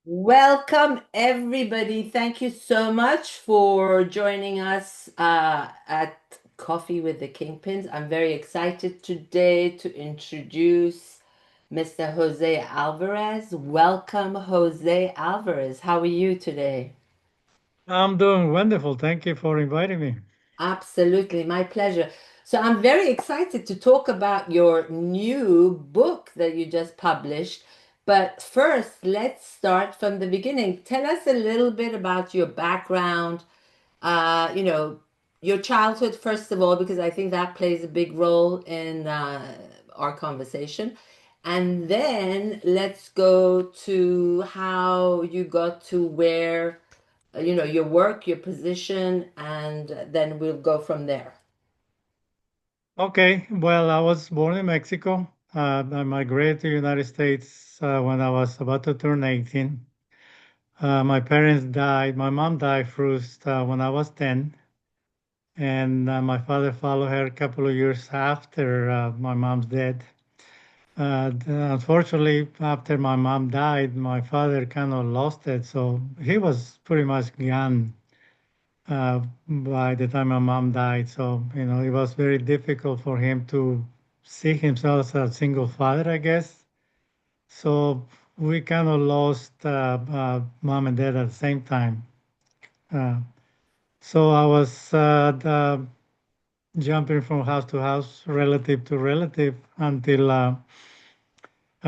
Welcome, everybody. Thank you so much for joining us at Coffee with the Kingpins. I'm very excited today to introduce Mr. Jose Alvarez. Welcome, Jose Alvarez. How are you today? I'm doing wonderful. Thank you for inviting me. Absolutely, my pleasure. So I'm very excited to talk about your new book that you just published. But first, let's start from the beginning. Tell us a little bit about your background, uh, you know, your childhood, first of all, because I think that plays a big role in our conversation. And then let's go to how you got to where your work, your position, and then we'll go from there. Okay, well, I was born in Mexico. I migrated to the United States when I was about to turn 18. My parents died. My mom died first when I was 10, and my father followed her a couple of years after my mom's dead. Unfortunately, after my mom died, my father kind of lost it, so he was pretty much gone by the time my mom died. So, it was very difficult for him to see himself as a single father, I guess. So we kind of lost mom and dad at the same time. Uh, so I was jumping from house to house, relative to relative, until I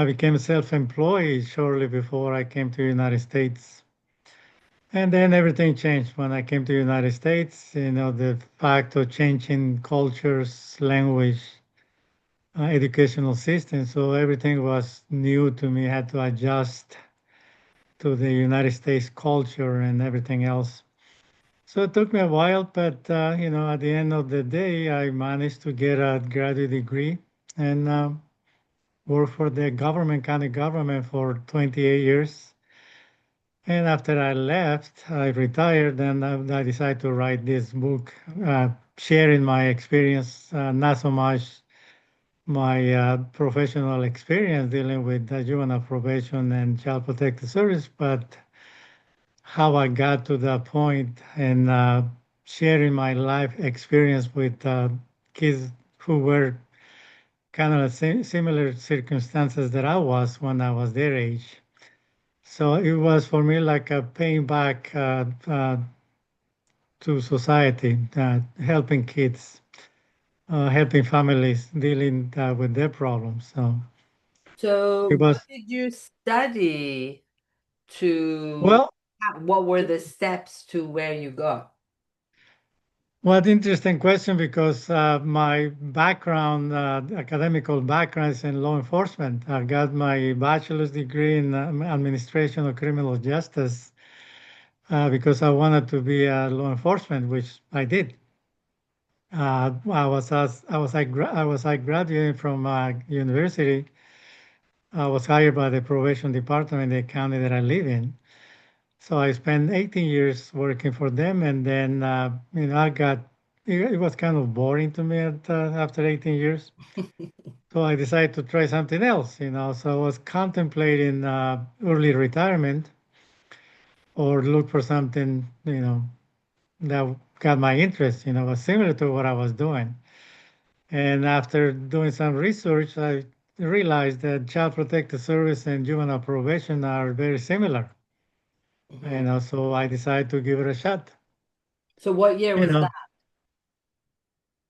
became self-employed shortly before I came to the United States. And then everything changed when I came to the United States. The fact of changing cultures, language, educational system. So everything was new to me. I had to adjust to the United States culture and everything else. So it took me a while, but at the end of the day, I managed to get a graduate degree and work for the government, county government, for 28 years. And after I left, I retired, and I decided to write this book, sharing my experience, not so much my professional experience dealing with juvenile probation and child protective service, but how I got to that point and sharing my life experience with kids who were kind of similar circumstances that I was when I was their age. So it was for me like a paying back to society, helping kids, helping families dealing with their problems. So So, it what was, did you study to, well, what were the steps to where you got? what interesting question because my background, academical background is in law enforcement. I got my bachelor's degree in administration of criminal justice because I wanted to be a law enforcement, which I did. I was I graduating from university. I was hired by the probation department in the county that I live in. So I spent 18 years working for them, and then it was kind of boring to me after 18 years. So I decided to try something else. So I was contemplating early retirement or look for something that got my interest. Was similar to what I was doing. And after doing some research, I realized that child protective service and juvenile probation are very similar. Mhm. So I decided to give it a shot. So, what year You was know, that?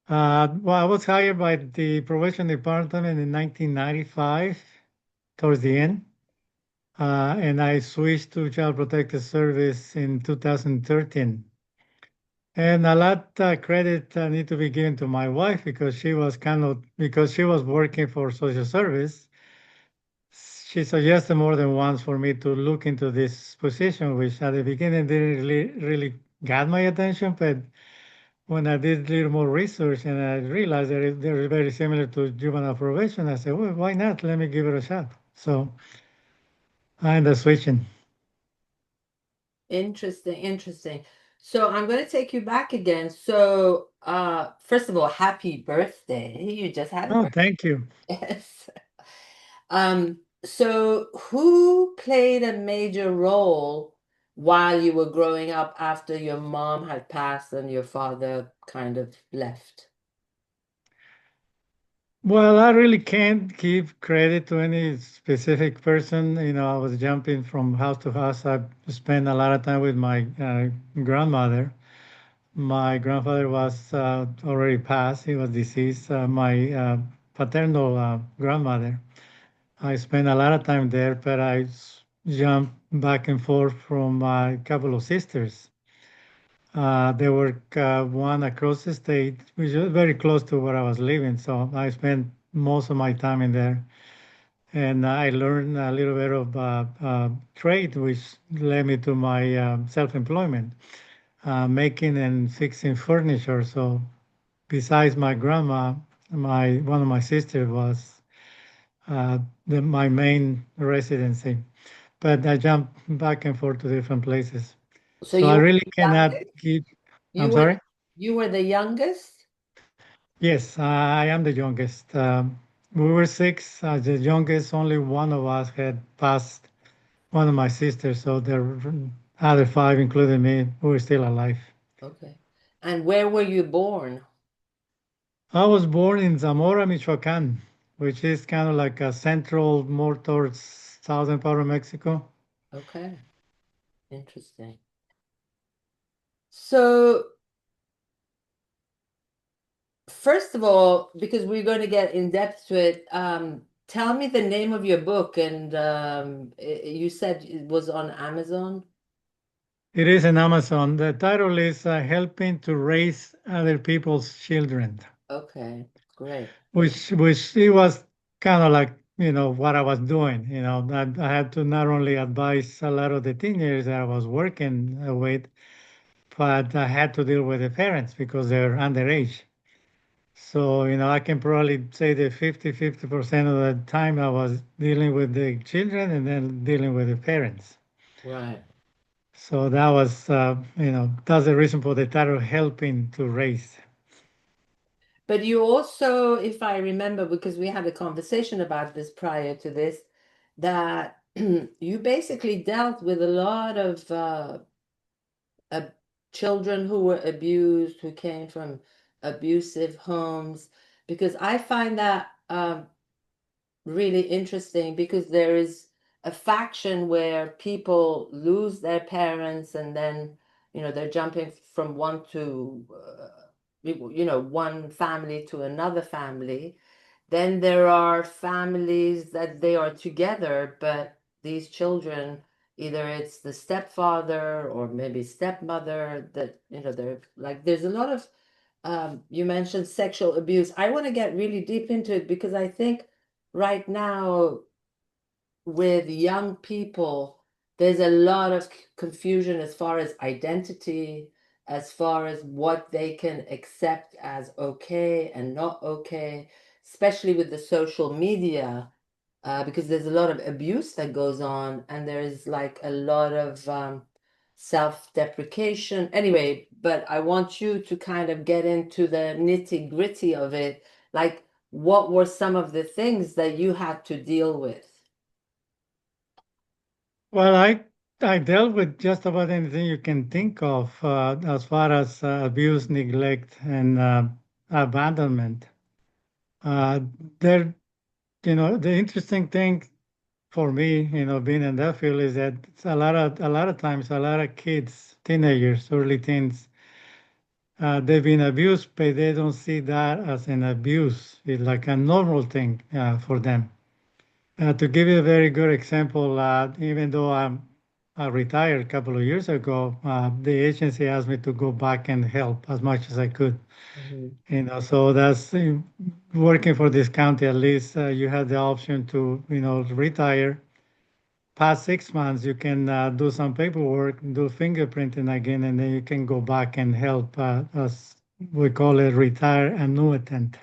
well, I was hired by the probation department in 1995, towards the end, and I switched to child protective service in 2013. And a lot credit need to be given to my wife because she was working for social service. She suggested more than once for me to look into this position, which at the beginning didn't really got my attention. But when I did a little more research and I realized that they're very similar to juvenile probation, I said, well, why not? Let me give it a shot. So I ended up switching. Interesting, interesting. So, I'm going to take you back again. So, first of all, happy birthday. You just had a Oh, birthday. thank you. Yes. Um, So, who played a major role while you were growing up after your mom had passed and your father kind of left? Well, I really can't give credit to any specific person. I was jumping from house to house. I spent a lot of time with my grandmother. My grandfather was already passed, he was deceased. My paternal grandmother, I spent a lot of time there, but jumped back and forth from a couple of sisters. There were one across the state, which was very close to where I was living. So I spent most of my time in there. And I learned a little bit of trade, which led me to my self-employment, making and fixing furniture. So besides my grandma, my one of my sisters was my main residency. But I jumped back and forth to different places. So So I you were really the cannot youngest? give. You I'm were sorry. you were the youngest? Yes, I am the youngest. We were six. The youngest, only one of us had passed, one of my sisters. So the other five, including me, were still alive. Okay. And where were you born? I was born in Zamora, Michoacan, which is kind of like a central, more towards southern part of Mexico. Okay. Interesting. So, first of all, because we're going to get in depth to it, tell me the name of your book. And you said it was on Amazon. It is in Amazon. The title is Helping to Raise Other People's Children, Okay, great. which it was kind of like, what I was doing. I had to not only advise a lot of the teenagers that I was working with, but I had to deal with the parents because they're underage. So, I can probably say that 50% of the time I was dealing with the children and then dealing with the parents. Right. So that was, that's the reason for the title, Helping to Raise. But you also, if I remember, because we had a conversation about this prior to this, that you basically dealt with a lot of uh, children who were abused, who came from abusive homes, because I find that really interesting because there is a faction where people lose their parents and then, they're jumping from one to, one family to another family. Then there are families that they are together, but these children, either it's the stepfather or maybe stepmother that, they're like, there's a lot of, you mentioned sexual abuse. I want to get really deep into it because I think right now with young people, there's a lot of confusion as far as identity, as far as what they can accept as okay and not okay, especially with the social media, because there's a lot of abuse that goes on, and there's like a lot of self-deprecation. Anyway, but I want you to kind of get into the nitty-gritty of it. Like, what were some of the things that you had to deal with? Well, I dealt with just about anything you can think of as far as abuse, neglect, and abandonment. Uh, there, the interesting thing for me, being in that field is that it's a lot of times, a lot of kids, teenagers, early teens, they've been abused, but they don't see that as an abuse. It's like a normal thing for them. To give you a very good example, even though I retired a couple of years ago, the agency asked me to go back and help as much as I could. Mhm. So that's working for this county. At least you have the option to, retire. Past 6 months, you can do some paperwork, do fingerprinting again, and then you can go back and help, as we call it, retire annuitant.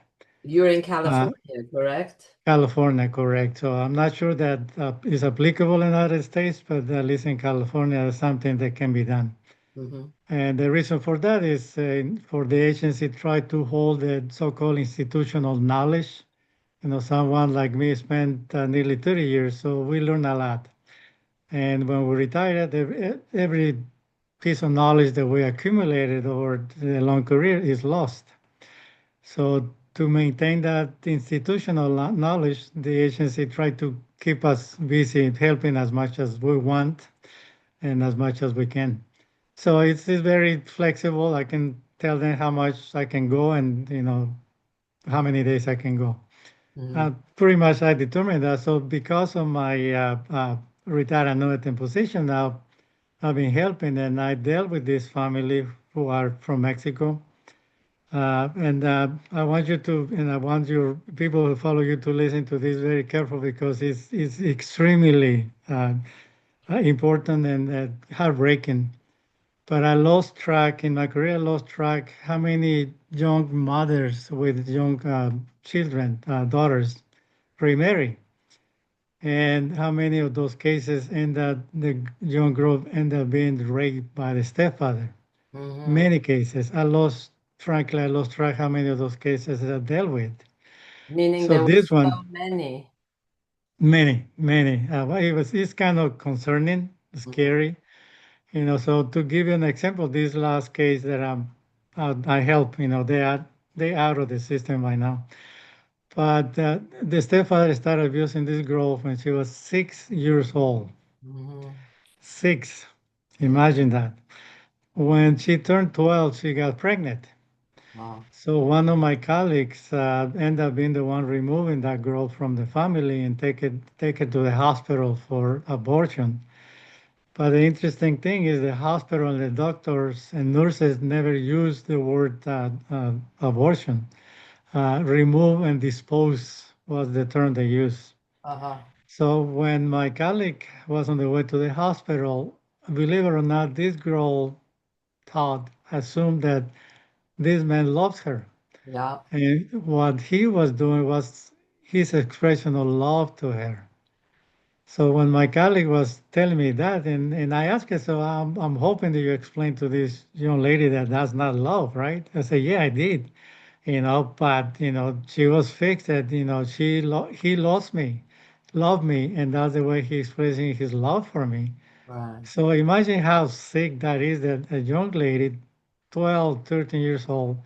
You're in Uh, California, correct? California, correct. So I'm not sure that is applicable in other states, but at least in California, it's something that can be done. Hmm. And the reason for that is for the agency try to hold the so-called institutional knowledge Someone like me spent nearly 30 years, so we learn a lot. And when we retired, every piece of knowledge that we accumulated over the long career is lost. So to maintain that institutional knowledge, the agency tried to keep us busy, helping as much as we want and as much as we can. So it's very flexible. I can tell them how much I can go and how many days I can go. Mm-hmm. Pretty much I determined that. So because of my retired annuitant position now, I've been helping and I dealt with this family who are from Mexico. And I want you to, and I want your people who follow you to listen to this very careful because it's extremely important and heartbreaking. But I lost track in my career. I lost track how many young mothers with young children, daughters, remarry, and how many of those cases end up the young girl end up being raped by the stepfather. Mm-hmm. Many cases. Frankly, I lost track how many of those cases I dealt with. Meaning So there were this so one, many. many. Well, it's kind of concerning, Mm-hmm. scary. So to give you an example, this last case that I help, they out of the system by now. But the stepfather started abusing this girl when she was 6 years old. Mm-hmm. Six. Yeah. Imagine that. When she turned 12, she got pregnant. Wow. So one of my colleagues ended up being the one removing that girl from the family and take it to the hospital for abortion. But the interesting thing is the hospital and the doctors and nurses never used the word abortion. Remove and dispose was the term they used. Uh-huh. So when my colleague was on the way to the hospital, believe it or not, this girl assumed that this man loves her. Yeah. And what he was doing was his expression of love to her. So when my colleague was telling me that, and I asked her, so I'm hoping that you explain to this young lady that that's not love, right? I said, yeah, I did, but she was fixed that he lost me, loved me, and that's the way he's expressing his love for me. Right. So imagine how sick that is that a young lady, 12, 13 years old,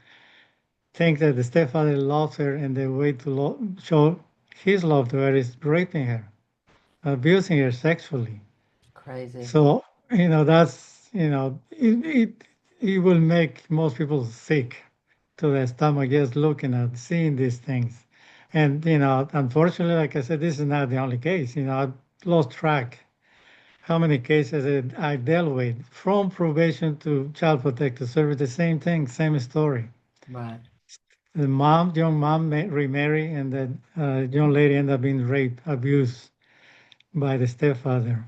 thinks that the stepfather loves her, and the way to show his love to her is raping her, abusing her sexually. Crazy. So, that's, it will make most people sick to their stomach just looking at seeing these things. And, unfortunately, like I said, this is not the only case. I've lost track how many cases that I dealt with from probation to child protective service, the same thing, same story. Right. The young mom remarry, and the young lady ended up being raped, abused by the stepfather.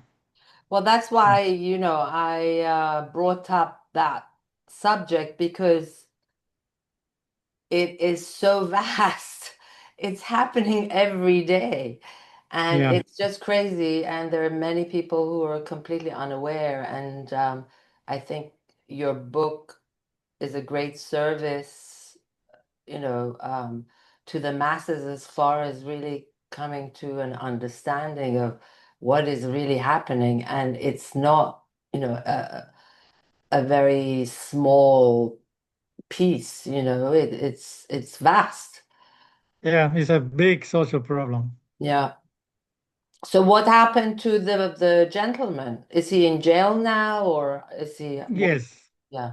Well, that's why, I brought up that subject because it is so vast. It's happening every day. And Yeah. it's just crazy. And there are many people who are completely unaware. And I think your book is a great service, to the masses as far as really coming to an understanding of what is really happening. And it's not, a very small piece, it's vast. Yeah, it's a big social problem. Yeah. So what happened to the gentleman? Is he in jail now or is he what? Yes. Yeah.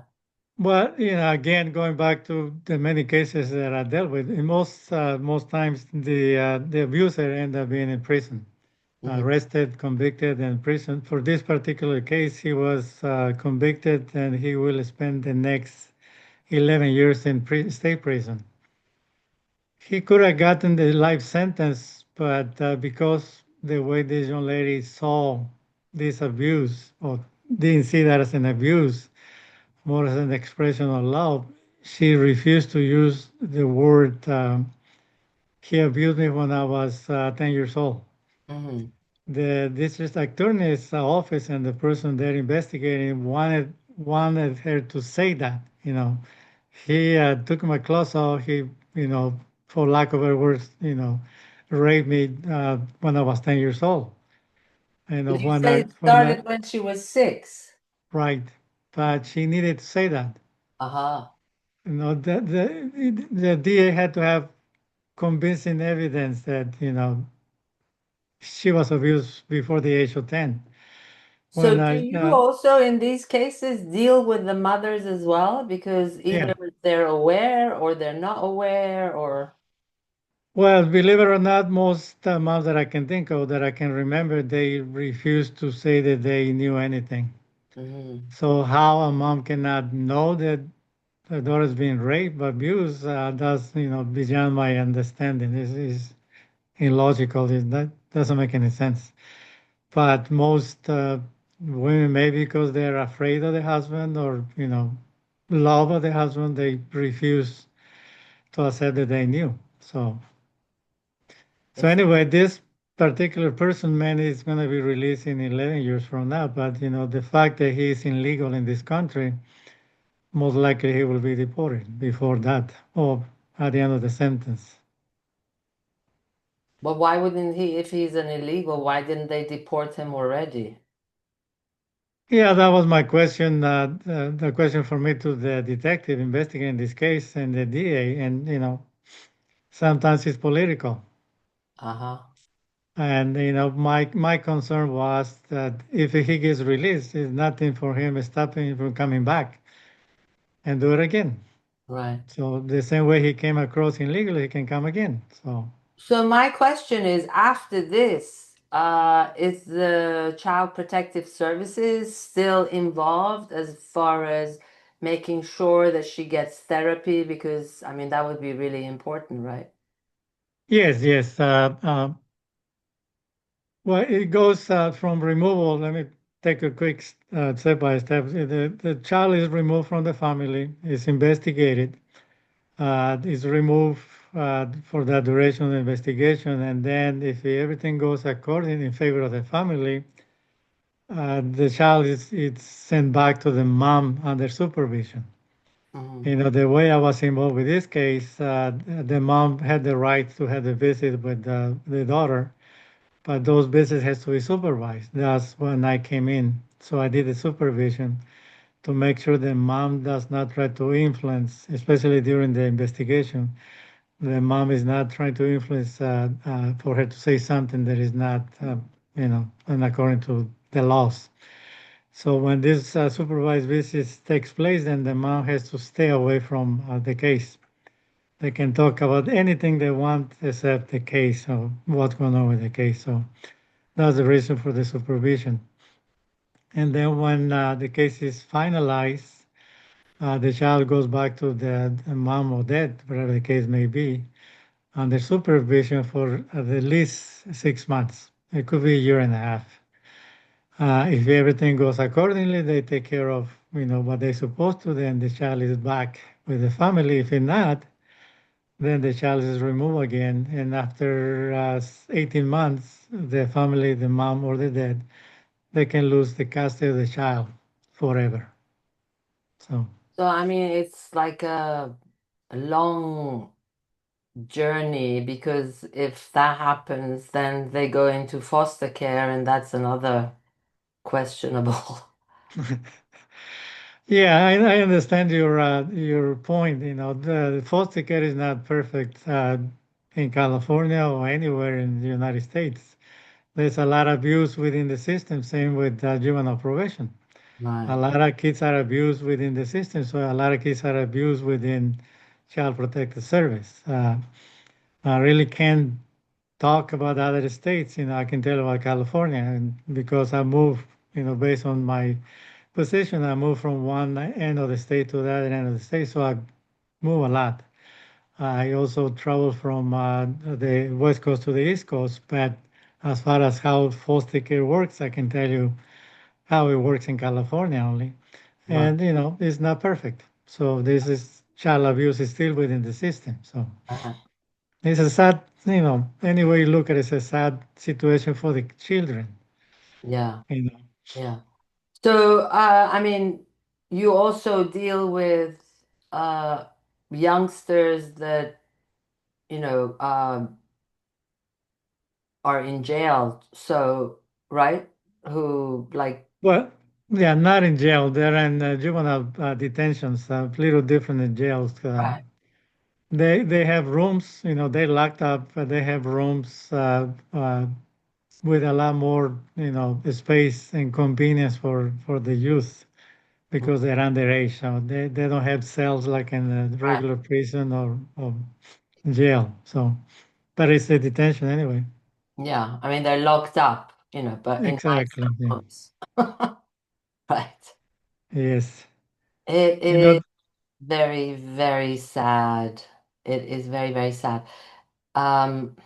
Well, again, going back to the many cases that I dealt with, in most times the abuser ended up being in prison, Hmm. arrested, convicted, and prison. For this particular case, he was convicted, and he will spend the next 11 years in state prison. He could have gotten the life sentence, but because the way this young lady saw this abuse, or didn't see that as an abuse, more as an expression of love, she refused to use the word, he abused me when I was 10 years old. Hmm. The district attorney's office and the person there investigating wanted her to say that. He took my clothes off. He, for lack of a words, raped me when I was 10 years old. Did you When say it I started when she was 6? right, but she needed to say that. Uh-huh. The DA had to have convincing evidence that she was abused before the age of 10. So When do I you also in these cases deal with the mothers as well? Because yeah, either they're aware or they're not aware or well, believe it or not, most moms that I can think of that I can remember, they refuse to say that they knew anything. Mhm. So how a mom cannot know that her daughter's being raped, abused, that's beyond my understanding. This is illogical. That doesn't make any sense. But most women, maybe because they're afraid of the husband or love of the husband, they refuse to accept that they knew. So It's anyway, this particular person, man, is going to be released in 11 years from now. But the fact that he is illegal in this country, most likely he will be deported before that or at the end of the sentence. But why wouldn't he, if he's an illegal, why didn't they deport him already? Yeah, that was my question. The question for me to the detective investigating this case and the DA, and sometimes it's political. Uh-huh. And my concern was that if he gets released, it's nothing for him stopping him from coming back and do it again. Right. So the same way he came across illegally, he can come again. So So my question is, after this, is the Child Protective Services still involved as far as making sure that she gets therapy? Because, I mean, that would be really important, right? yes, yes. Well, it goes from removal. Let me take a quick step by step. The child is removed from the family, is investigated, is removed for the duration of the investigation, and then if everything goes according in favor of the family, the child is it's sent back to the mom under supervision. Hmm. The way I was involved with this case, the mom had the right to have a visit with the daughter, but those visits has to be supervised. That's when I came in. So I did the supervision to make sure the mom does not try to influence, especially during the investigation. The mom is not trying to influence for her to say something that is not, and according to the laws. So when this supervised visit takes place, then the mom has to stay away from the case. They can talk about anything they want except the case or what's going on with the case. So that's the reason for the supervision. And then when the case is finalized, the child goes back to the mom or dad, whatever the case may be, under supervision for at least 6 months. It could be a year and a half. If everything goes accordingly, they take care of what they're supposed to. Then the child is back with the family. If not, then the child is removed again. And after 18 months, the family, the mom or the dad, they can lose the custody of the child forever. So So, I mean, it's like a long journey because if that happens, then they go into foster care, and that's another questionable. yeah, I understand your point. The foster care is not perfect in California or anywhere in the United States. There's a lot of abuse within the system. Same with juvenile probation. A Right. lot of kids are abused within the system, so a lot of kids are abused within Child Protective Service. I really can't talk about other states. I can tell about California, and because I moved, based on my position, I moved from one end of the state to the other end of the state, so I move a lot. I also travel from the West Coast to the East Coast, but as far as how foster care works, I can tell you how it works in California only. Right. And, it's not perfect. So this is child abuse is still within the system. So Uh-huh. it's a sad, any way you look at it, it's a sad situation for the children, Yeah. you know. Yeah. So, I mean, you also deal with uh, youngsters that, you know, are in jail. So, right? Who like, Well, yeah, not in jail. They're in juvenile detentions, little different in jails. right, They have rooms, they're locked up, but they have rooms with a lot more, space and convenience for the youth because they're underage. So they don't have cells like in a right. regular prison or jail. So, but it's a detention anyway. Yeah. I mean, they're locked up, but in nice Exactly. Yeah. rooms. Right. Yes. It You know, is very, very sad. It is very, very sad. Um,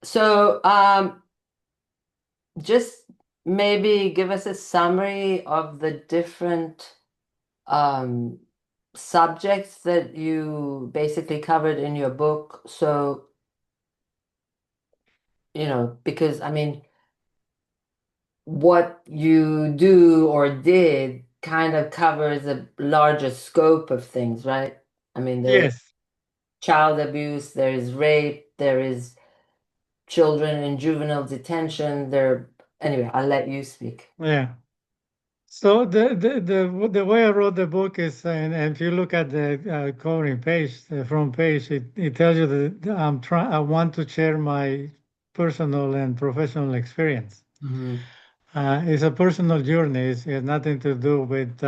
so just maybe give us a summary of the different um, subjects that you basically covered in your book. So, because I mean, what you do or did kind of covers a larger scope of things, right? I mean, there's yes. child abuse, there is rape, there is children in juvenile detention. Anyway, I'll let you speak. Yeah. So the way I wrote the book is, and if you look at the covering page, the front page, it tells you that I want to share my personal and professional experience. Hmm. It's a personal journey. It has nothing to do with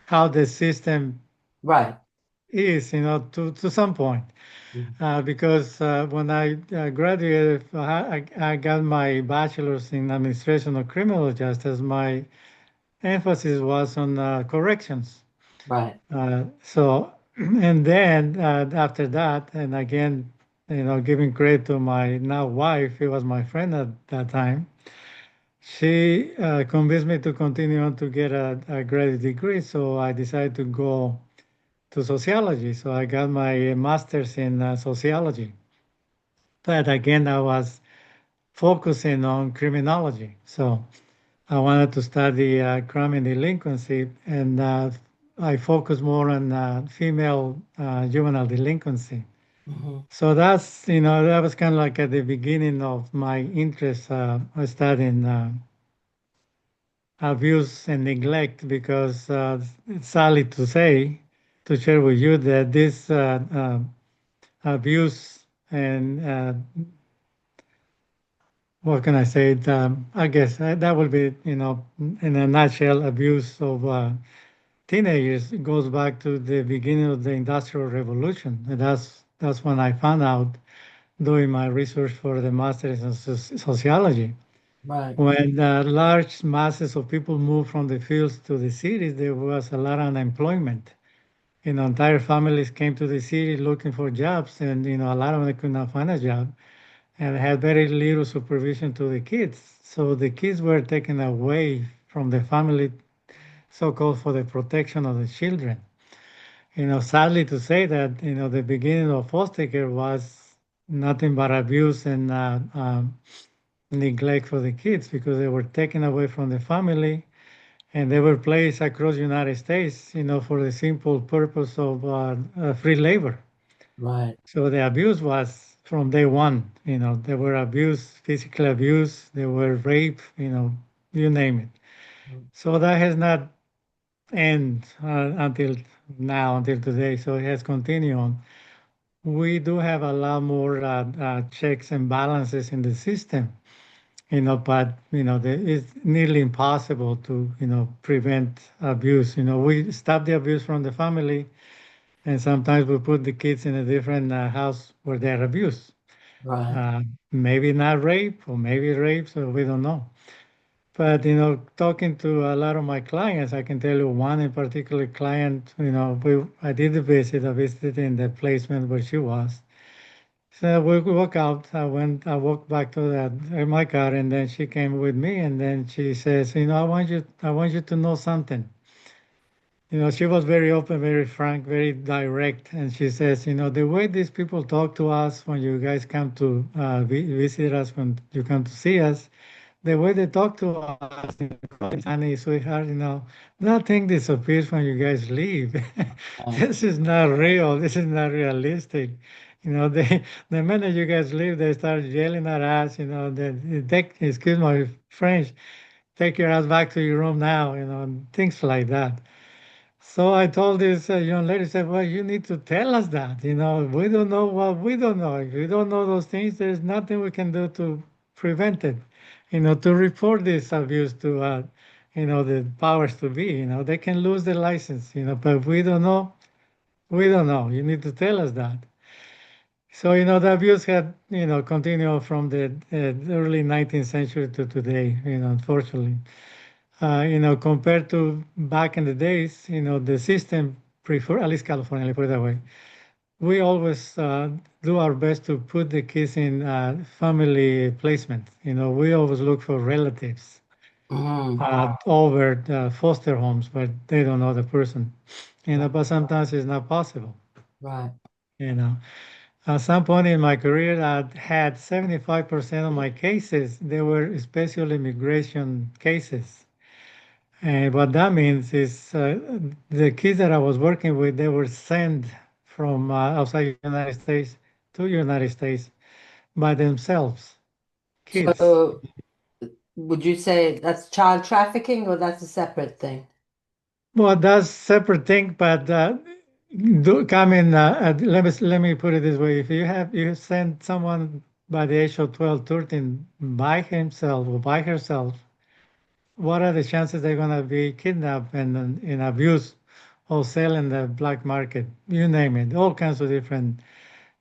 how the system Right. is, to some point. Because when I graduated, I got my bachelor's in administration of criminal justice. My emphasis was on corrections. Right. So, and then after that, and again, giving credit to my now wife, he was my friend at that time. She convinced me to continue on to get a graduate degree. So I decided to go to sociology. So I got my master's in sociology. But again, I was focusing on criminology. So I wanted to study crime and delinquency, and I focused more on female juvenile delinquency. Hmm. So that was kind of like at the beginning of my interest. I studied abuse and neglect because it's sadly to say, to share with you that this abuse and what can I say? I guess that would be, in a nutshell, abuse of teenagers. It goes back to the beginning of the Industrial Revolution. And that's when I found out doing my research for the master's in sociology. Right. When large masses of people moved from the fields to the cities, there was a lot of unemployment. Entire families came to the city looking for jobs, and a lot of them could not find a job and had very little supervision to the kids. So the kids were taken away from the family, so-called for the protection of the children. Sadly to say that, the beginning of foster care was nothing but abuse and neglect for the kids because they were taken away from the family and they were placed across the United States, for the simple purpose of free labor. Right. So the abuse was from day one. They were abused, physical abuse, they were rape, you name it. So that has not end until now, until today. So it has continued on. We do have a lot more checks and balances in the system, but it's nearly impossible to prevent abuse. We stop the abuse from the family, and sometimes we put the kids in a different house where they're abused. Right. Uh, Maybe not rape, or maybe rape, so we don't know. But talking to a lot of my clients, I can tell you one in particular client. I did a visit. I visited in the placement where she was. So we walk out. I walked back to my car, and then she came with me, and then she says, I want you to know something. She was very open, very frank, very direct, and she says, the way these people talk to us when you guys come to visit us, when you come to see us, the way they talk to us, honey, sweetheart, nothing disappears when you guys leave. Right. This is not real. This is not realistic. The minute you guys leave, they start yelling at us. Excuse my French, take your ass back to your room now. And things like that. So I told this young lady, said, well, you need to tell us that. We don't know what we don't know. If we don't know those things, there's nothing we can do to prevent it. To report this abuse to, the powers to be. They can lose the license. But if we don't know, we don't know. You need to tell us that. So, the abuse had, continued from the early 19th century to today, unfortunately. Compared to back in the days, the system prefer, at least California, let me put it that way. We always do our best to put the kids in family placement. We always look for relatives Hmm. over the foster homes, but they don't know the person. Right. But sometimes it's not possible. Right. You know, at some point in my career, I had 75% of my cases, they were special immigration cases. And what that means is the kids that I was working with, they were sent from outside United States to United States by themselves, kids. So would you say that's child trafficking or that's a separate thing? Well, that's separate thing, but do come in. Let me put it this way: if you send someone by the age of 12, 13 by himself or by herself, what are the chances they're gonna be kidnapped and in abuse or sell in the black market? You name it, all kinds of different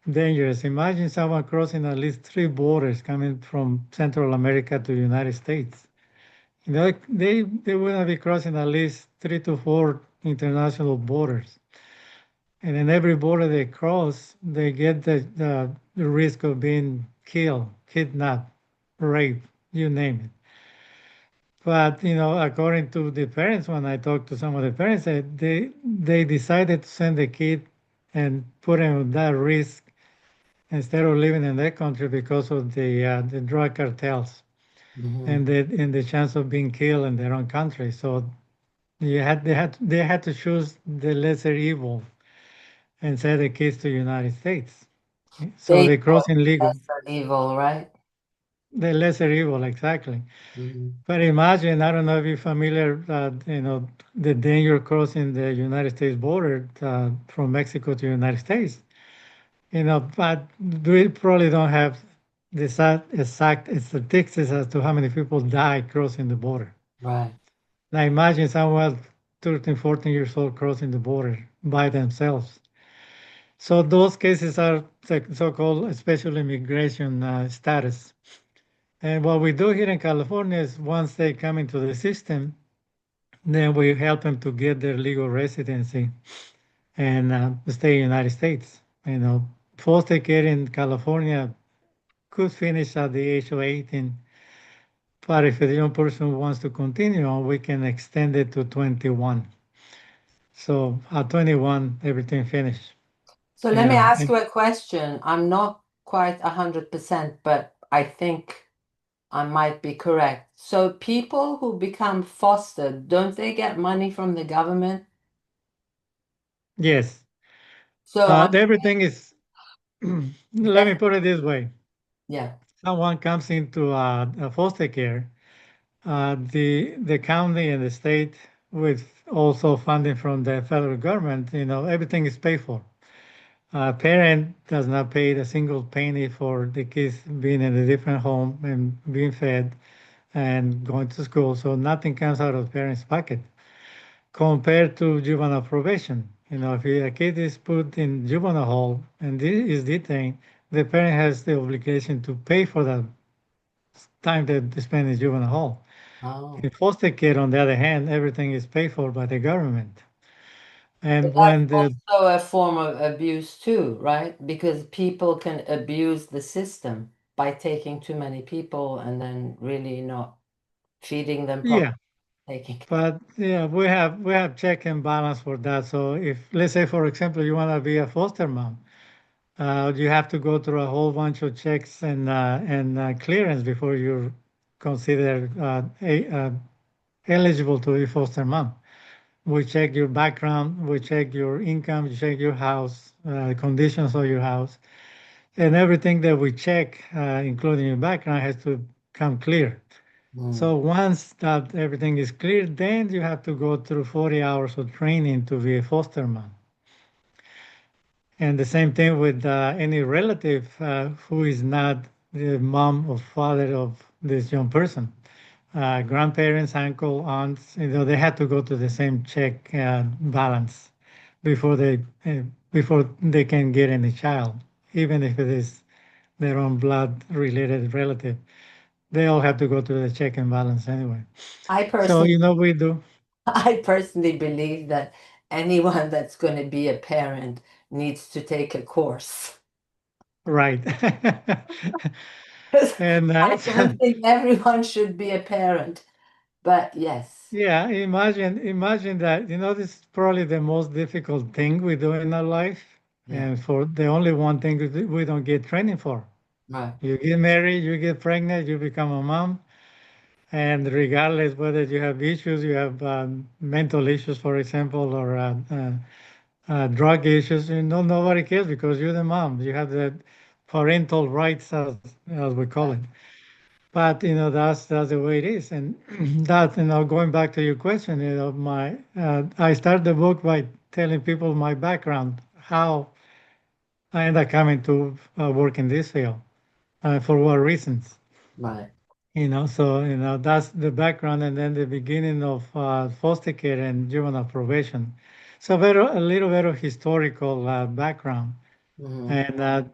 dangers. Imagine someone crossing at least three borders coming from Central America to the United States. They will be crossing at least three to four international borders. And in every border they cross, they get the risk of being killed, kidnapped, raped, you name it. But according to the parents, when I talked to some of the parents, they decided to send the kid and put him at that risk instead of living in their country because of the drug cartels Hmm. and the chance of being killed in their own country. So they had to choose the lesser evil and send the kids to United States. So they Dangerous, cross in legal. less than evil, right? The lesser evil, exactly. Hmm. But imagine, I don't know if you're familiar, the danger crossing the United States border from Mexico to United States. But we probably don't have the exact statistics as to how many people die crossing the border. Right. Now imagine someone 13, 14 years old crossing the border by themselves. So those cases are the so-called special immigration status. And what we do here in California is once they come into the system, then we help them to get their legal residency and stay in the United States. Foster care in California could finish at the age of 18, but if the young person wants to continue on, we can extend it to 21. So at 21, everything finished. So let me ask you a question. I'm not quite 100%, but I think I might be correct. So people who become fostered, don't they get money from the government? Yes, So I everything is. Let me guess, put it this way: yeah. someone comes into foster care, the county and the state, with also funding from the federal government, everything is paid for. Parent does not pay a single penny for the kids being in a different home and being fed and going to school, so nothing comes out of the parent's pocket. Compared to juvenile probation, if a kid is put in juvenile hall and is detained, the parent has the obligation to pay for that time that they spend in juvenile hall. In Oh. foster care, on the other hand, everything is paid for by the government. But And that's when the also a form of abuse too, right? Because people can abuse the system by taking too many people and then really not feeding them properly, yeah, taking. but yeah, we have check and balance for that. So if let's say for example you want to be a foster mom, you have to go through a whole bunch of checks and clearance before you're considered eligible to be foster mom. We check your background, we check your income, we check your house, conditions of your house. and everything that we check, including your background, has to come clear. Mm. So once that everything is clear, then you have to go through 40 hours of training to be a foster mom. And the same thing with any relative who is not the mom or father of this young person. Grandparents, uncle, aunts, they had to go to the same check balance before they can get any child, even if it is their own blood related relative. They all have to go to the check and balance anyway. I So personally, we do I personally believe that anyone that's going to be a parent needs to take a course. right. 'Cause And I don't think everyone should be a parent, but yes, yeah, imagine that. This is probably the most difficult thing we do in our life, yeah, and for the only one thing that we don't get training for. right, You get married, you get pregnant, you become a mom, and regardless whether you have issues, you have mental issues, for example, or drug issues, nobody cares because you're the mom. You have the parental rights, as we call it. right, But that's the way it is, and that going back to your question, my I start the book by telling people my background, how I ended up coming to work in this field, for what reasons. right. So that's the background, and then the beginning of foster care and juvenile probation. So a little bit of historical background, Hmm. and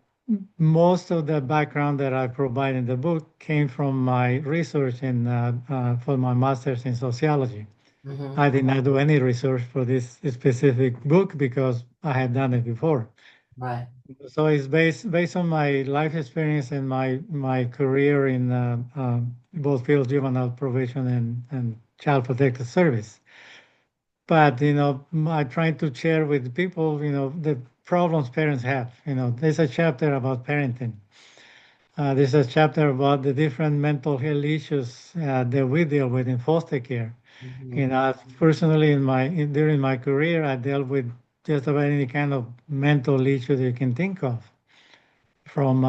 most of the background that I provide in the book came from my research for my master's in sociology. Hmm. I did not do any research for this specific book because I had done it before. Right. So it's based on my life experience and my career in both fields, juvenile probation and child protective service. But I try to share with people the problems parents have. There's a chapter about parenting. There's a chapter about the different mental health issues that we deal with in foster care. Hmm. Personally, during my career, I dealt with just about any kind of mental issue that you can think of, from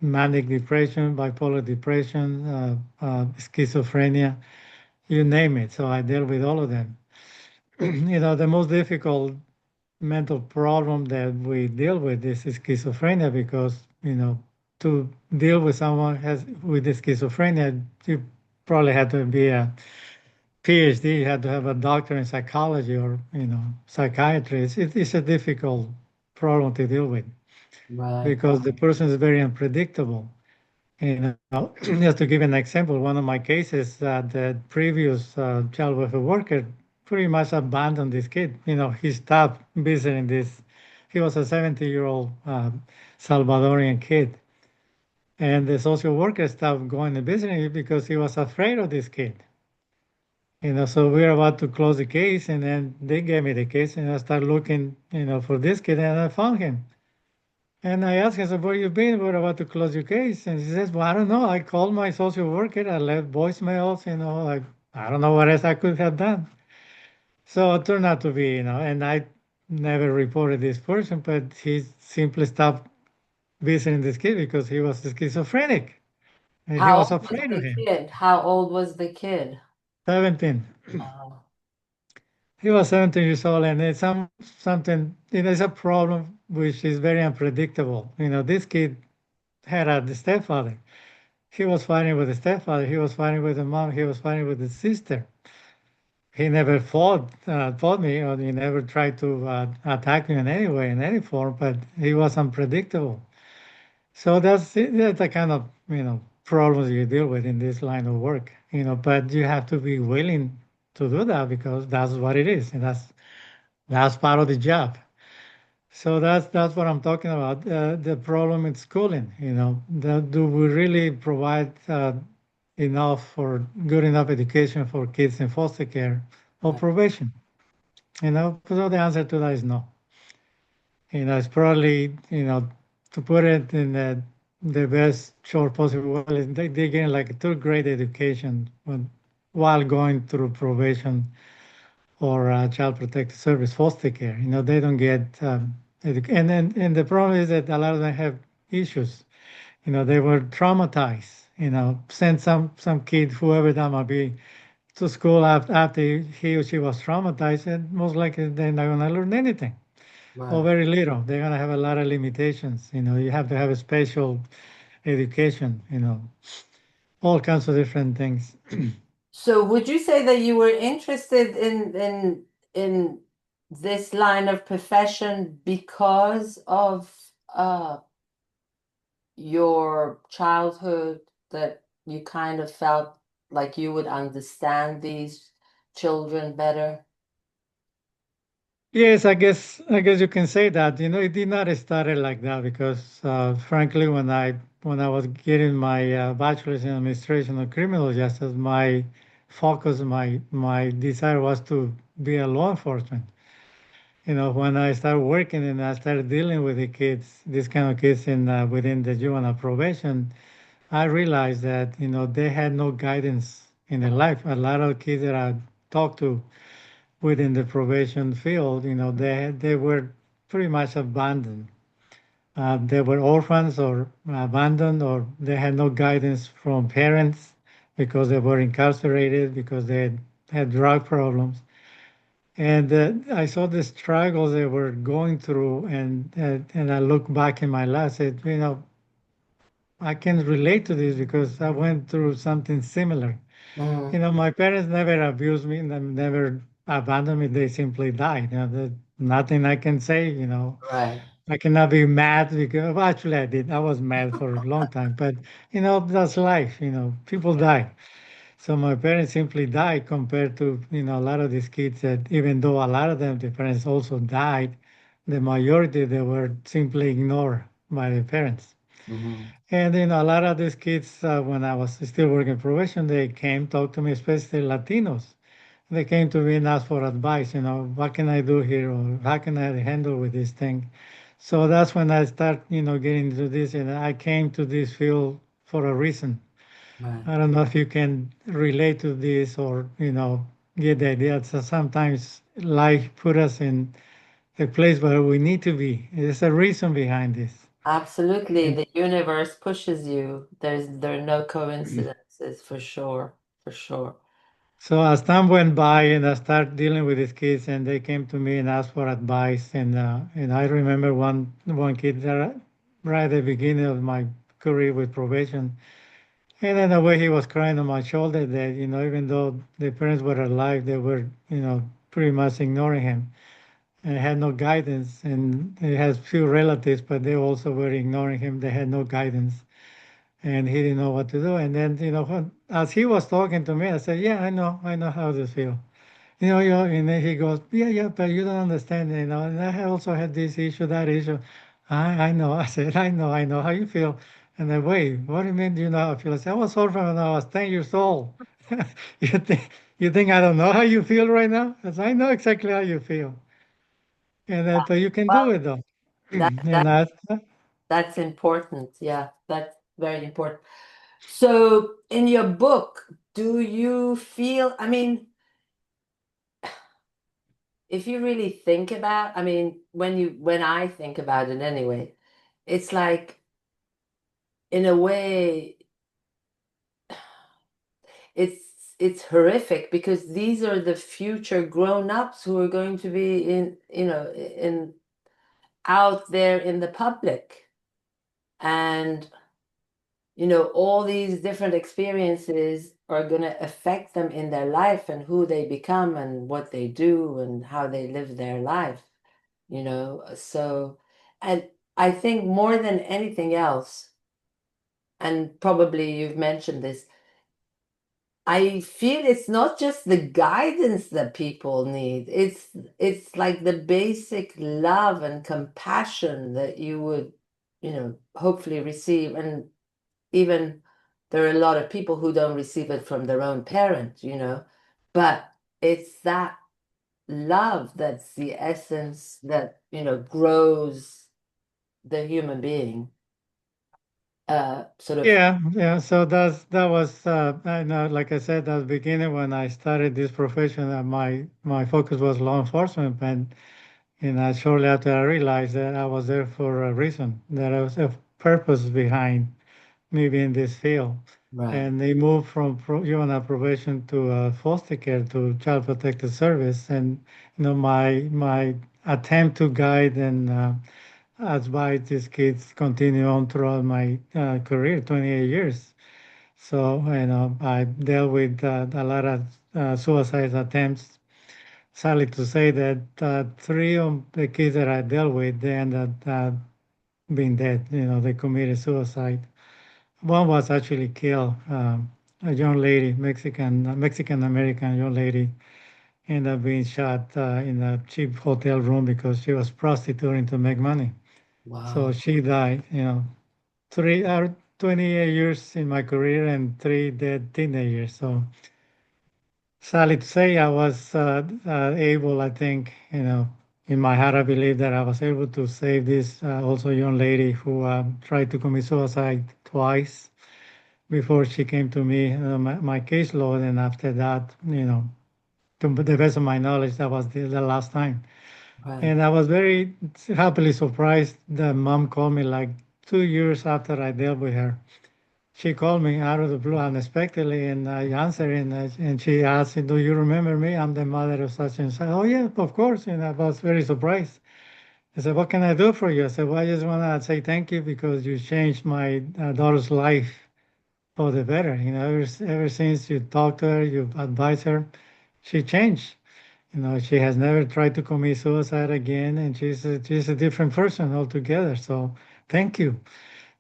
manic depression, bipolar depression, schizophrenia, you name it. So I dealt with all of them. The most difficult mental problem that we deal with is schizophrenia because, to deal with someone has with schizophrenia, you probably had to be a PhD, you had to have a doctor in psychology or, psychiatry. It's a difficult problem to deal with Right. because the person is very unpredictable. Just to give an example, one of my cases, the previous child welfare worker pretty much abandoned this kid. He stopped visiting this. He was a 70-year-old Salvadorian kid. And the social worker stopped going and visiting him because he was afraid of this kid. So we were about to close the case, and then they gave me the case, and I started looking, for this kid, and I found him. And I asked him, so where you been? We're about to close your case. And he says, well, I don't know. I called my social worker. I left voicemails, I don't know what else I could have done. So it turned out to be, and I never reported this person, but he simply stopped visiting this kid because he was schizophrenic and he How was old was afraid of the him. kid? How old was the kid? 17. Oh, He was 17 years old, and it's something, it's a problem which is very unpredictable. This kid had a stepfather. He was fighting with the stepfather. He was fighting with the mom. He was fighting with the sister. He never fought me, or he never tried to attack me in any way, in any form. But he was unpredictable. So that's the kind of problems you deal with in this line of work. But you have to be willing to do that because that's what it is, and that's part of the job. So that's what I'm talking about. The problem in schooling, do we really provide enough or good enough education for kids in foster care or right, probation? So the answer to that is no. It's probably, to put it in the best short possible way, is they get like a third grade education while going through probation or child protective service foster care. They don't get and the problem is that a lot of them have issues. They were traumatized. Send some kid, whoever that might be, to school after he or she was traumatized, and most likely they're not going to learn anything or Right. very little. They're going to have a lot of limitations. You have to have a special education. All kinds of different things. So would you say that you were interested in this line of profession because of your childhood, that you kind of felt like you would understand these children better? Yes, I guess you can say that. It did not start like that because, frankly, when I was getting my bachelor's in administration of criminal justice, my focus, my desire was to be a law enforcement. When I started working and I started dealing with the kids, these kind of kids in within the juvenile probation, I realized that they had no guidance in their life. A lot of kids that I talked to within the probation field, they were pretty much abandoned. They were orphans or abandoned, or they had no guidance from parents because they were incarcerated, because they had drug problems. And I saw the struggles they were going through, and I look back in my life, said, I can relate to this because I went through something similar. Mm, My parents never abused me, and never abandoned me. They simply died. There's nothing I can say. right. I cannot be mad because, well, actually, I did. I was mad for a long time, but that's life. People die. So my parents simply died compared to a lot of these kids that, even though a lot of them, the parents also died, the majority they were simply ignored by the parents. Hmm. And a lot of these kids, when I was still working probation, they came talk to me, especially Latinos. They came to me and asked for advice. What can I do here, or how can I handle with this thing? So that's when I start, getting into this, and I came to this field for a reason. Right. I don't know if you can relate to this, or get the idea. So sometimes life put us in a place where we need to be. There's a reason behind this. Absolutely. And The universe pushes you. There are no coincidences, for sure. For sure. so as time went by, and I started dealing with these kids, and they came to me and asked for advice, and I remember one kid that right at the beginning of my career with probation, and in a way he was crying on my shoulder that even though the parents were alive, they were pretty much ignoring him and had no guidance, and he has few relatives, but they also were ignoring him. They had no guidance, and he didn't know what to do. And then as he was talking to me, I said, "Yeah, I know how this feels." And then he goes, "Yeah, yeah, but you don't understand, and I also had this issue, that issue." I know. I said, I know how you feel. And then, wait, what do you mean, do you know how I feel? I said, I was orphan when I was 10 years old. You think I don't know how you feel right now? I said, I know exactly how you feel. And but you can do Well, it though. that And that I, that's important. Yeah, that's very important. So in your book, do you feel, I mean, if you really think about, I mean, when I think about it anyway, it's like in a way it's horrific because these are the future grown-ups who are going to be in out there in the public. And all these different experiences are going to affect them in their life and who they become and what they do and how they live their life, so, and I think more than anything else, and probably you've mentioned this, I feel it's not just the guidance that people need. It's like the basic love and compassion that you would, hopefully receive. And even there are a lot of people who don't receive it from their own parent. But it's that love that's the essence that, grows the human being. Sort of. yeah, yeah. So that was I know, like I said at the beginning when I started this profession, my focus was law enforcement, and shortly after I realized that I was there for a reason. That I was purpose behind me being in this field. Right. And they moved from juvenile probation to foster care to child protective service. And my attempt to guide and advise these kids continue on throughout my career, 28 years. So I dealt with a lot of suicide attempts. Sadly to say that three of the kids that I dealt with, they ended up being dead. They committed suicide. One was actually killed. A young lady, Mexican American young lady, ended up being shot in a cheap hotel room because she was prostituting to make money. So Wow. she died. 28 years in my career and three dead teenagers. So sadly to say, I was able, I think, in my heart, I believe that I was able to save this also young lady who tried to commit suicide twice before she came to me, my caseload. And after that, to the best of my knowledge, that was the last time. Right. And I was very happily surprised. The mom called me like 2 years after I dealt with her. She called me out of the blue unexpectedly, and I answered, and she asked, "Do you remember me? I'm the mother of such and such." Oh yeah, of course. And I was very surprised. I said, "What can I do for you?" I said, "Well, I just want to say thank you because you changed my daughter's life for the better. Ever since you talked to her, you advised her, she changed. She has never tried to commit suicide again, and she's a different person altogether. So thank you."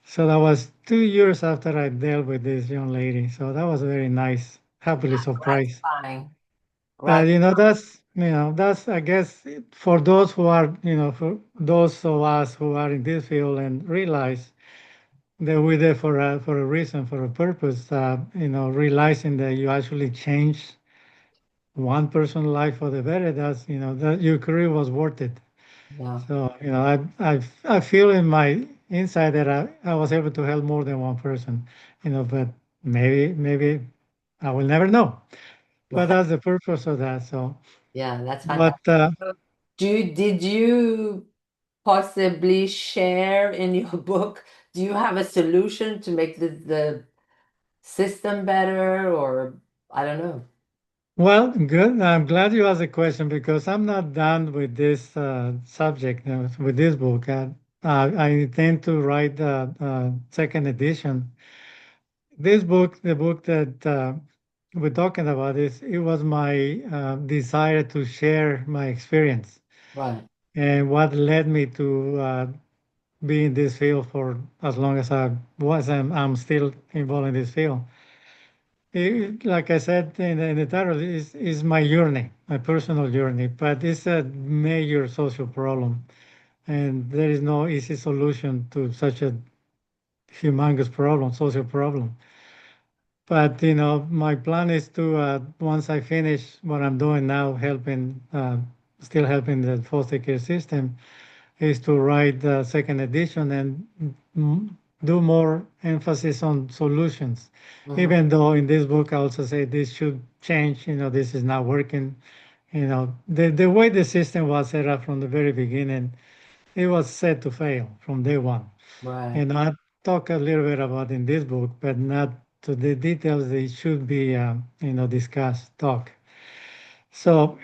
So that was 2 years after I dealt with this young lady. So that was very nice, happily surprised. Gratifying. But Grat that's I guess for those who are, for those of us who are in this field and realize that we're there for a reason, for a purpose. Realizing that you actually change one person's life for the better. That's that your career was worth it. Yeah. So I feel in my inside that I was able to help more than one person. But maybe I will never know. But Right. that's the purpose of that. So, Yeah, that's but fantastic. So did you possibly share in your book, do you have a solution to make the system better or I don't know. well, good. I'm glad you asked the question because I'm not done with this subject, with this book. I intend to write the second edition. This book, the book that we're talking about, it was my desire to share my experience Right. and what led me to be in this field for as long as I was. I'm still involved in this field. Like I said in the title, is my journey, my personal journey, but it's a major social problem, and there is no easy solution to such a humongous problem, social problem. But my plan is to once I finish what I'm doing now, still helping the foster care system, is to write the second edition and mm, do more emphasis on solutions. Hmm. Even though in this book I also say this should change, this is not working. The way the system was set up from the very beginning, it was set to fail from day one. Right. And I talk a little bit about in this book, but not to the details they should be, discussed, talk. So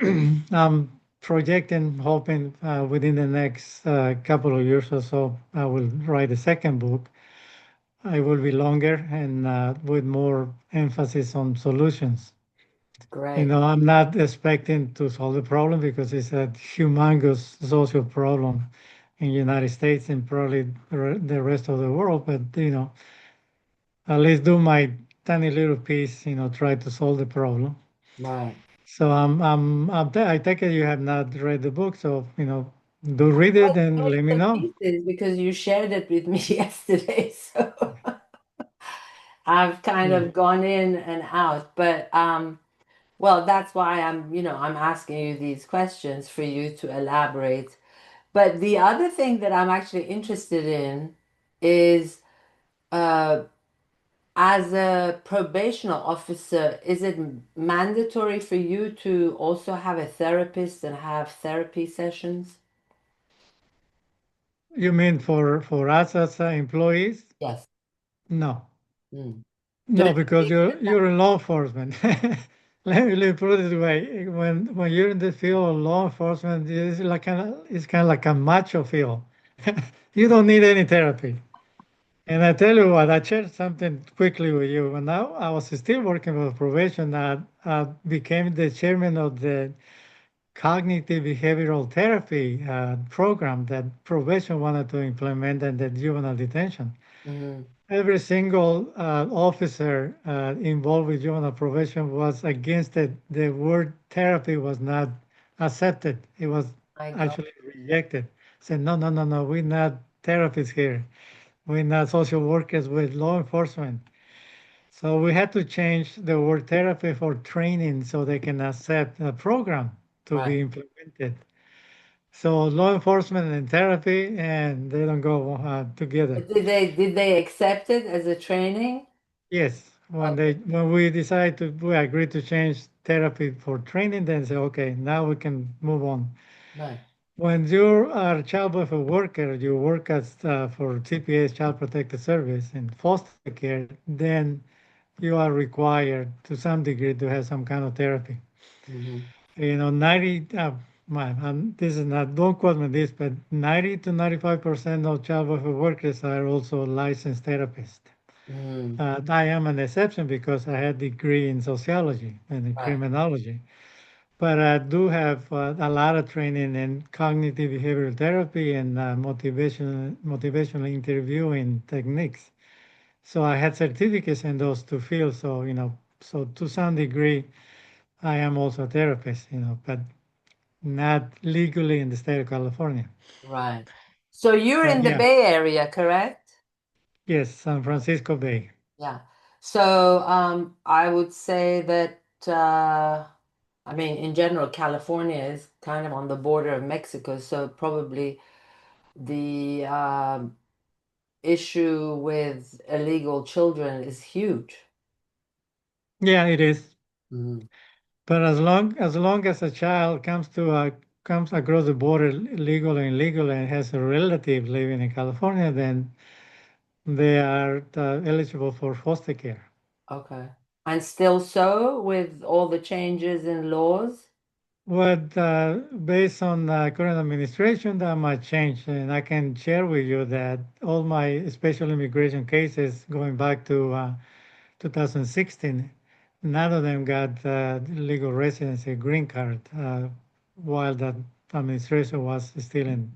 I'm projecting, hoping within the next couple of years or so, I will write a second book. It will be longer and with more emphasis on solutions. Great. I'm not expecting to solve the problem because it's a humongous social problem in the United States and probably the rest of the world. But at least do my tiny little piece. Try to solve the problem. Right. So I take it you have not read the book, so do read it and Bits let me and know. pieces because you shared it with me yesterday. So I've kind Yeah. of gone in and out, but well, that's why I'm asking you these questions for you to elaborate. But the other thing that I'm actually interested in is uh, as a probational officer, is it mandatory for you to also have a therapist and have therapy sessions? You mean for us as employees? Yes. No, Mm. Do no, because you're in law enforcement. Let me put it this way: when you're in the field of law enforcement, it's kind of like a macho field. You don't need any therapy. And I tell you what, I shared something quickly with you. When I was still working with probation, I became the chairman of the cognitive behavioral therapy program that probation wanted to implement in the juvenile detention. Mhm. Every single officer involved with juvenile probation was against it. The word therapy was not accepted. It was My God. actually rejected. Said, no, no, no, no, we're not therapists here. We're not social workers with law enforcement. So we had to change the word therapy for training so they can accept a program to Right. be implemented. So law enforcement and therapy, and they don't go together. But did they accept it as a training? Yes, Okay. when we agreed to change therapy for training, then say, okay, now we can move on. Right. When you are a child welfare worker, you work as for CPS, Child Protective Service, in foster care, then you are required to some degree to have some kind of therapy. Mhm. 90, this is not, don't quote me this, but 90 to 95% of child welfare workers are also licensed therapists. Mhm. I am an exception because I had a degree in sociology and in Right. criminology, but I do have a lot of training in cognitive behavioral therapy and motivational interviewing techniques. So I had certificates in those two fields. So so to some degree, I am also a therapist. But not legally in the state of California. Right. So you're But in the yeah, Bay Area, correct? yes, San Francisco Bay. Yeah. So I would say that I mean, in general, California is kind of on the border of Mexico, so probably the issue with illegal children is huge. Yeah, it is. Mhm. But as long as a child comes across the border legal and illegal and has a relative living in California, then they are eligible for foster care. Okay. And still so with all the changes in laws? But based on current administration, that might change, and I can share with you that all my special immigration cases going back to 2016, none of them got legal residency green card while that administration was still in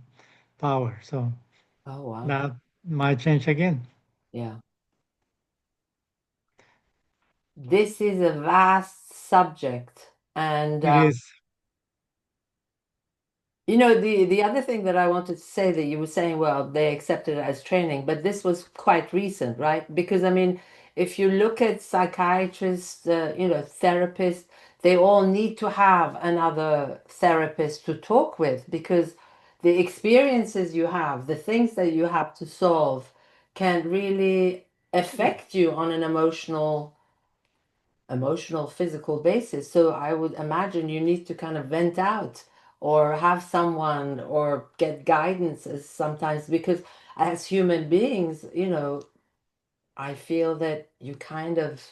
power. So Oh, wow. that might change again. Yeah. This is a vast subject. And It is. the other thing that I wanted to say that you were saying, well, they accepted it as training, but this was quite recent, right? Because I mean, if you look at psychiatrists, therapists, they all need to have another therapist to talk with because the experiences you have, the things that you have to solve can really affect you on an emotional, physical basis. So I would imagine you need to kind of vent out or have someone or get guidance as sometimes because as human beings, I feel that you kind of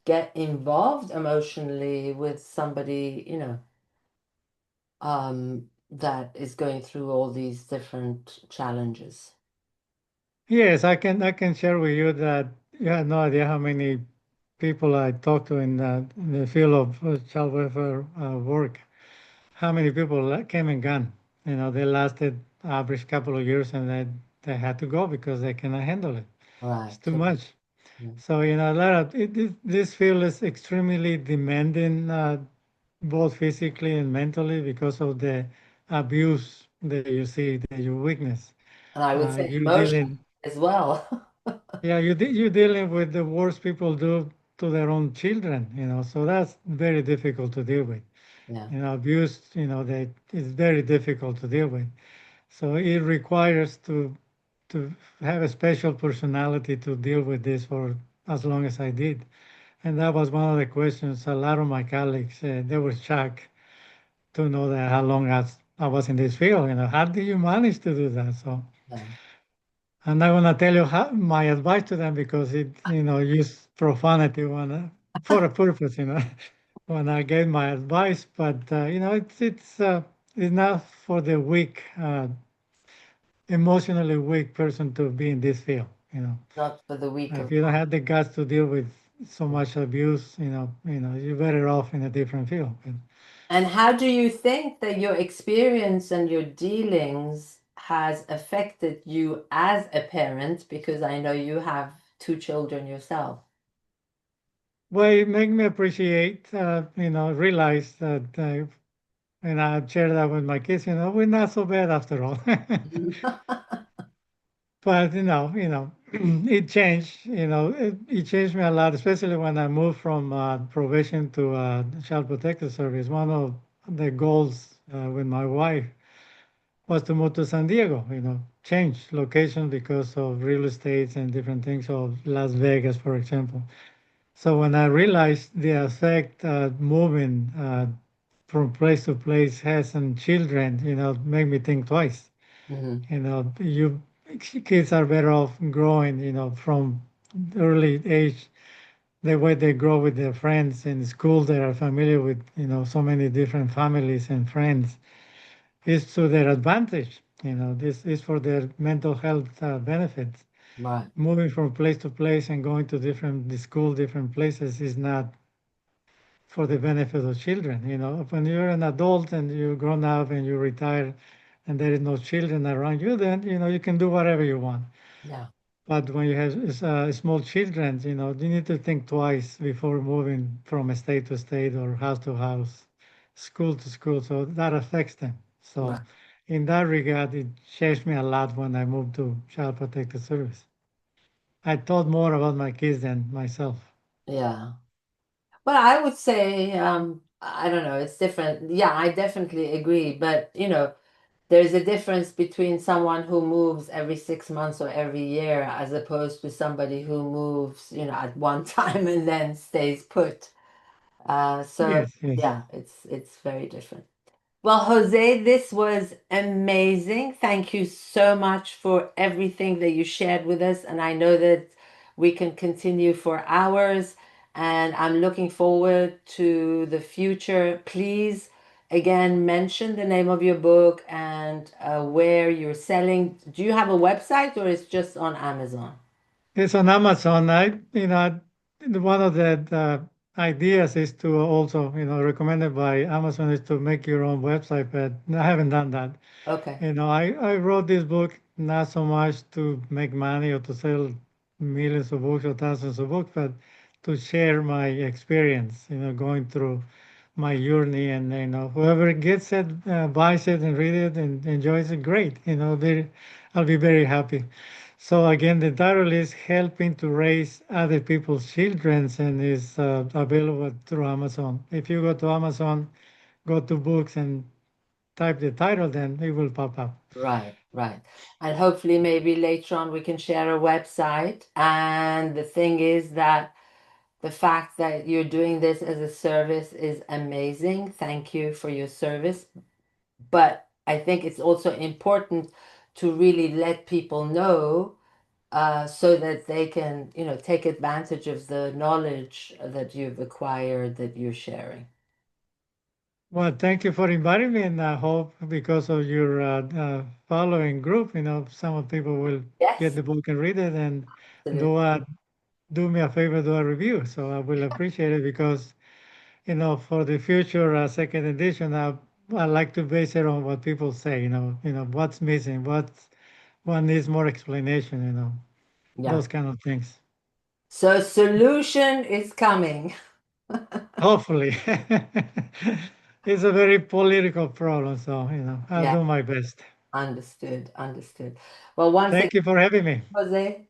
get involved emotionally with somebody, that is going through all these different challenges. Yes, I can share with you that you have no idea how many people I talk to in the field of child welfare work. How many people came and gone? They lasted average couple of years and they had to go because they cannot handle it. It's Right. too much. Yeah. So a lot of this field is extremely demanding, both physically and mentally, because of the abuse that you see, that you witness. And I would say You emotion dealing, as well. yeah, you dealing with the worst people do to their own children. So that's very difficult to deal with. Yeah. Abuse, that is very difficult to deal with. So it requires to have a special personality to deal with this for as long as I did. And that was one of the questions. A lot of my colleagues, they were shocked to know that how long I was in this field. How did you manage to do that? So Yeah. I'm not gonna tell you my advice to them because it, use profanity for a purpose, when I gave my advice. But it's not for the weak, emotionally weak person to be in this field. Not for the weak If of you don't heart. have the guts to deal with so much abuse, you're better off in a different field. And how do you think that your experience and your dealings has affected you as a parent? Because I know you have two children yourself. Well, it make me appreciate, realize that, and I share that with my kids. We're not so bad after all. But it changed. It changed me a lot, especially when I moved from probation to child protective service. One of the goals with my wife was to move to San Diego. Change location because of real estate and different things, of Las Vegas, for example. So when I realized the effect moving from place to place has on children, made me think twice. Hmm. You kids are better off growing, from early age, the way they grow with their friends in school. They are familiar with, so many different families and friends. Is to their advantage. This is for their mental health benefits. Right. Moving from place to place and going to different the school, different places is not for the benefit of children. When you're an adult and you're grown up and you retire and there is no children around you, then, you can do whatever you want. Yeah. But when you have small children, you need to think twice before moving from state to state or house to house, school to school. So that affects them. So Right. in that regard, it changed me a lot when I moved to Child Protective Service. I thought more about my kids than myself. Yeah. Well, I would say, I don't know, it's different. Yeah, I definitely agree. But, there's a difference between someone who moves every 6 months or every year as opposed to somebody who moves, at one time and then stays put. So Yes, yes. yeah, it's very different. Well, Jose, this was amazing. Thank you so much for everything that you shared with us. And I know that we can continue for hours, and I'm looking forward to the future. Please, again, mention the name of your book and where you're selling. Do you have a website or it's just on Amazon? It's on Amazon. One of the ideas is to also, recommended by Amazon, is to make your own website, but I haven't done that. Okay. I wrote this book not so much to make money or to sell millions of books or thousands of books, but to share my experience, going through my journey. And, whoever gets it, buys it and read it and enjoys it, great. I'll be very happy. So again, the title is Helping to Raise Other People's Children and is available through Amazon. If you go to Amazon, go to books and type the title, then it will pop up. Right, right. And hopefully, maybe later on, we can share a website. And the thing is that the fact that you're doing this as a service is amazing. Thank you for your service. But I think it's also important to really let people know so that they can, take advantage of the knowledge that you've acquired that you're sharing. Well, thank you for inviting me, and I hope because of your following group, some people will get Yes, the book and read it and absolutely. do a do me a favor, do a review. So I will appreciate it because for the future second edition, I like to base it on what people say. What's missing, what needs more explanation. Yeah. Those kind of things. So solution is coming. Hopefully, it's a very political problem, so I'll Yeah, do my best. understood, understood. Well, once again, Thank you for having me. Jose.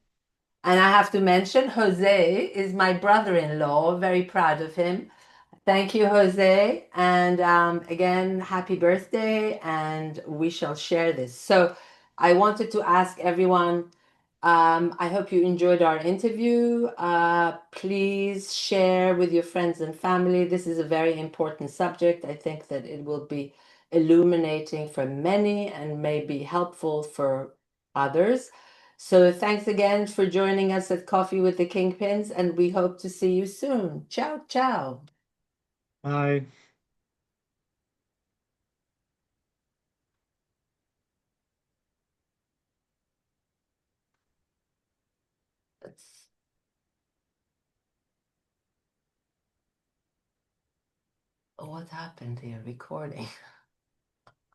And I have to mention, Jose is my brother-in-law. Very proud of him. Thank you, Jose. And again, happy birthday. And we shall share this. So I wanted to ask everyone, I hope you enjoyed our interview. Please share with your friends and family. This is a very important subject. I think that it will be illuminating for many and may be helpful for others. So thanks again for joining us at Coffee with the Kingpins, and we hope to see you soon. Ciao, ciao. Bye. That's, oh, what happened here? Recording.